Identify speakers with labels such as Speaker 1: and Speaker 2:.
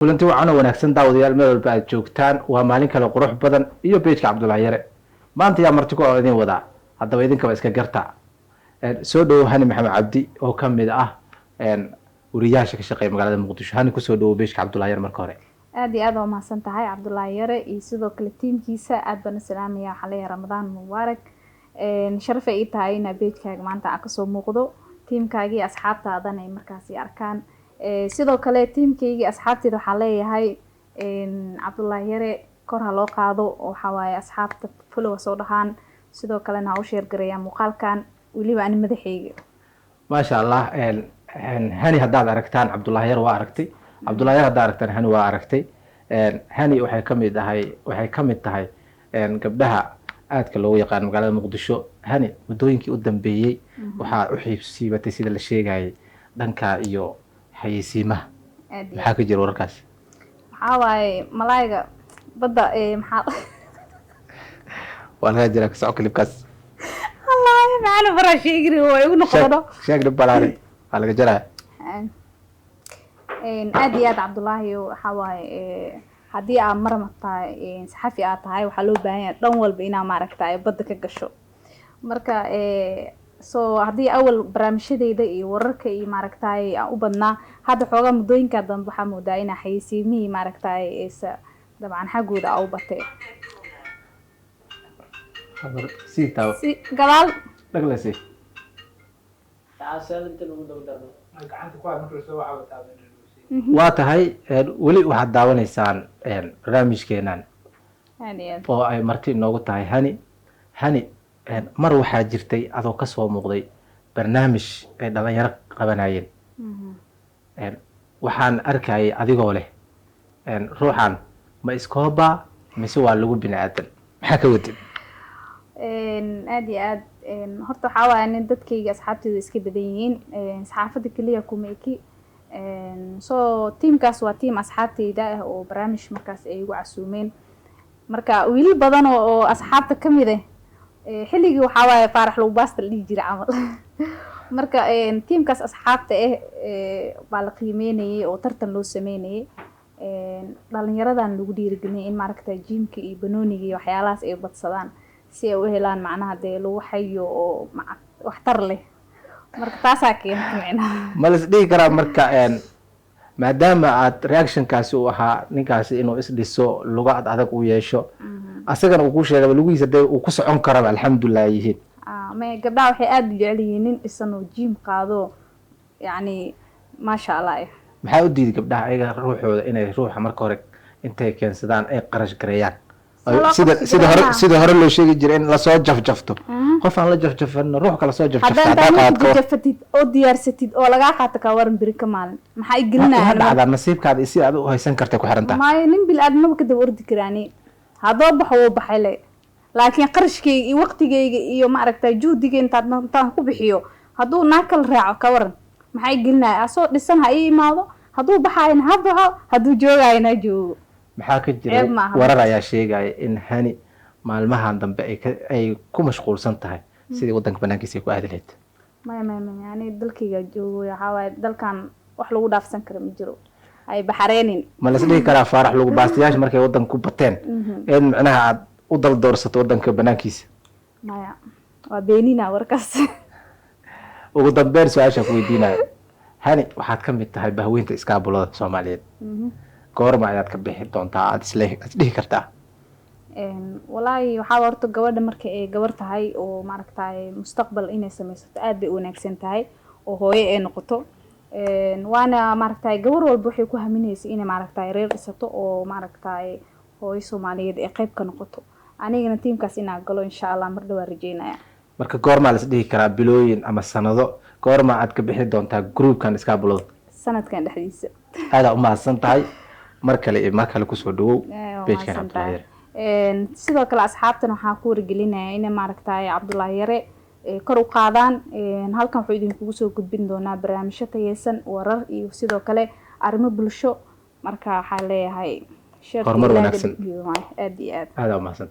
Speaker 1: kulanti wacan oo wanaagsan daawadayaal meel walba aad joogtaan waa maalin kale qurux badan iyo beejka Cabdullaahi Yare maanta yaa marti ku oo idin wada haddaba idinkaba iska garta soo dhaw Hani Maxamed Cabdi oo ka mid ah wariyaasha ka shaqeeya magaalada Muqdisho hani ku soo dhaw beejka Cabdullaahi Yare marka hore
Speaker 2: aad iyo aad oo mahadsan tahay Cabdullaahi Yare iyo sidoo kale tiimkiisa aad baan salaamaya xalay Ramadaan Mubaarak sharaf ay tahay in beejkaaga maanta ka soo muuqdo tiimkaagii asxaabtaadana ay markaasi arkaan sidoo kale tiimkayga asxaabteeda waxa leeyahay Cabdullaahi Yare kor ha loo qaado oo waxa waaye asxaabta follow soo dhahaan sidoo kale na u share gareeya muuqaalkan waliba aan madaxayga
Speaker 1: ma sha Allah hani haddaad aragtaan Cabdullaahi Yare waa aragtay Cabdullaahi Yare haddaad aragtaan hani waa aragtay hani waxay ka mid tahay gabdhaha aadka loogu yaqaan magaalada Muqdisho hani wadooyinkii u dambeeyay waxa u xiibsiibatay sida la sheegay dhanka iyo xayisiimaha maxaa ka jira warkaas
Speaker 2: waxa waaye malaayga badda maxaa
Speaker 1: wala jira ka soo klibkaas
Speaker 2: Allah macna barashiigri way ugu noqdo
Speaker 1: sheegna balaare wala ka jira
Speaker 2: aad iyo aad Cabdullaahi waxa waaye haddii aad marmatahay saxafi aad tahay waxa loo baahan yahay dhan walba inaad maaragtay badda ka gasho marka soo haddii awal barnaamijyadeyda iyo wararka iyo maaragtay aan u badnaa hadda xoogaa muddooyinka dambe waxaa moodaa in xayisiimihii maaragtay dabcan xaggooda u batay
Speaker 1: khabar si taw
Speaker 2: si gadaal
Speaker 1: dhaglasi waa tahay weli waxaad daawanaysaan barnaamijkeenan oo ay marti inoogu tahay hani mar waxaa jirtay adoo ka soo muuqday barnaamij ay dhalinyaro qabanayeen waxaan arkayay adigoo leh ruuxan ma iskooba mise waa lagu bini aadan maxaa ka wadin
Speaker 2: aad iyo aad horta waxaa waaye nin dadkayga asxaabtooda iska badan yihiin saxaafadda keliya kuma eki soo tiimkaas waa tiim asxaabteyda ah oo barnaamij markaas ay igu casuumeen marka wiilal badan oo asxaabta ka mid ah xilligii waxa waaye faarax lagu baasta la dhihi jiray camal marka tiimkaas asxaabta baa la qiimeynayay oo tartan loo sameynayay dhalinyaradan lagu dhiirigelinay in maaragtay jiimka iyo banooniga iyo waxyaalahaas ay badsadaan si ay u helaan macnaha dee lagu xayo oo waxtar leh marka taasaa keentay macnaha
Speaker 1: ma la isdhihi karaa marka maadaama aad reactionkaasi u ahaa ninkaasi inuu isdhiso luga adag u yeesho asagana uu ku sheegay lugihiisa dee uu ku socon karo alxamdulillah yihiin
Speaker 2: ma gabdhaha waxay aad u jecel yihiin nin dhisan oo jiim qaado yani ma sha Allah
Speaker 1: maxaa u diiday gabdhaha ayaga ruuxooda inay ruuxa marka hore intay keensadaan ay qarash gareeyaan sida hore loo sheegi jiray in la soo jafjafto qof aan la jafjafan ruux kala soo jafjafta
Speaker 2: haddii jaffatid oo diyaarsatid oo laga qaato ka waran biri ka maalin maxaa ay gelinayaan
Speaker 1: dhacda nasiibkaada si aad u haysan kartay ku xirantaa
Speaker 2: ma nin bil aadnaba ka daba ordi karaani hadoo baxo oo baxay le laakiin qarashkayga iyo waqtigayga iyo maaragtay juhdigayga intaan ku bixiyo hadduu naakal raaco ka waran maxay gelinayaan asoo dhisan ha ii imaado hadduu baxayna ha baxo hadduu joogayna joogo
Speaker 1: maxaa ka jira warar ayaa sheegaya in hani maalmahan dambe ay ku mashquulsan tahay sidii wadanka banaankiisa ay ku aadi lahayd
Speaker 2: ma yani dalkayga joogo waxa waaye dalkan wax lagu dhaafsan karo ma jiro ay baxareenin
Speaker 1: ma la isdhihi karaa faarax lagu baastayaasha markay wadanka ku bateen ee macnaha aad u daldoorsato wadanka banaankiisa
Speaker 2: maya waa beenina warkaas
Speaker 1: ugu dambeyn su-aasha ku weydiinayo hani waxaad ka mid tahay bahweynta iskaabulada Soomaaliyeed goorma ayaad ka bixi doontaa aad isdhihi kartaa
Speaker 2: walaahi waxaa horta gabadha marka ay gabar tahay oo maaragtay mustaqbal inay samaysato aad bay u wanaagsan tahay oo hooyo ay noqoto waana maaragtay gabar walba waxay ku haminaysay inay maaragtay reer dhisato oo maaragtay hooyo Soomaaliyeed ay qayb ka noqoto anigana tiimkaas inaan galo insha Allah mar dhawaa rajeynaya
Speaker 1: marka goorma la isdhihi karaa bilooyin ama sanado goorma aad ka bixi doontaa groupkan iskaabulada
Speaker 2: sanadkan dhexdiisa
Speaker 1: aad u mahadsan tahay mar kale ku soo dhawow page-kan Cabdullaahi Yare
Speaker 2: sidoo kale asxaabtan waxaan ku wargelinayaa in maaragtay Cabdullaahi Yare kor u qaadaan halkan wuxuu idinkugu soo gudbin doonaa barnaamijyo tayeysan warar iyo sidoo kale arrimo bulsho marka waxaa leeyahay
Speaker 1: horumar wanaagsan
Speaker 2: aad iyo aad
Speaker 1: u mahadsan